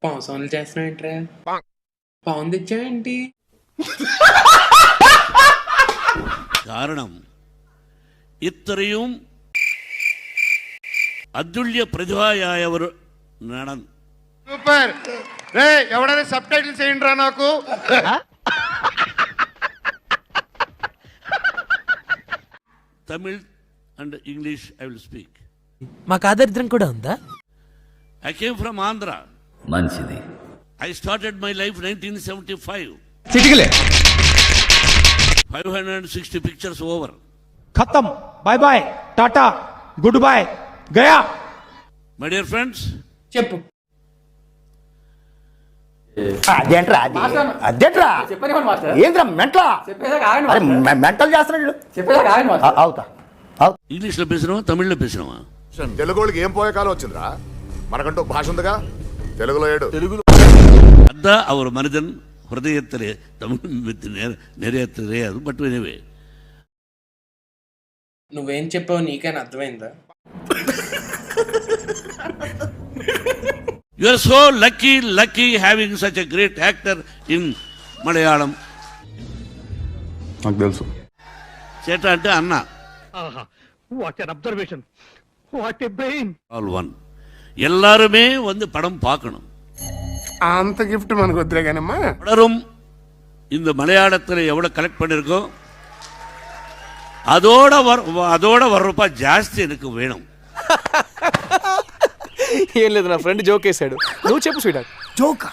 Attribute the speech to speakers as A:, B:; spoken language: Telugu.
A: పావు సోన్లు చేస్తున్నావు ఏంట్రా? పావును తెచ్చావేంటి?
B: കാരണം ഇത്രയും അതുല്യ പ്രതിഭയായവർ നടൻ
C: సూపర్ రే ఎవడైనా సబ్ టైటిల్స్ చేయండి రా నాకు.
B: Tamil and English I will speak.
D: మాకు ఆదరిద్రం కూడా ఉందా?
B: I came from Andhra.
E: మంచిది.
B: I started my life 1975.
F: చిటికలే
B: 560 పిక్చర్స్ ఓవర్.
F: ఖతం. బాయ్ బాయ్, టాటా, గుడ్ బాయ్, గయా.
B: మై డియర్ ఫ్రెండ్స్,
A: చెప్పు.
E: అదేంట్రా ఏంద్రా మెంటలా? మెంటల్ చేస్తున్నాడు. అవుతా
B: ఇంగ్లీష్లో పేసినావా తమిళ్లో పేసినావా?
G: తెలుగుకి ఏం పోయే కాలం వచ్చిందిరా? మనకంటూ భాష ఉందిగా. తెలుగులో ఏడు.
B: அதான் அவர் மனிதன் ஹிருதயத்திலே தமிழ் நிறைய தெரியாது. బట్ ఎనీవే,
A: నువ్వేం చెప్పావు నీకైనా అర్థమైందా?
B: You are so lucky having such a great actor in Malayalam.
G: నాకు తెలుసు.
B: చేట అంటే అన్న.
F: What an observation, what a brain.
B: All one. எல்லாருமே வந்து படம் பார்க்கணும்.
C: అంత గిఫ్ట్ మనకు వద్దులే కానమ్మా.
B: பலரும் இந்த மலையாளத்தில் எவ்வளோ கலெக்ட் பண்ணியிருக்கோ அதோட வர்றப்ப జాస్తి எனக்கு వేణం.
D: ఏం లేదు, నా ఫ్రెండ్ జోక్ వేసాడు. నువ్వు చెప్పు స్వీట్.
E: జోకా?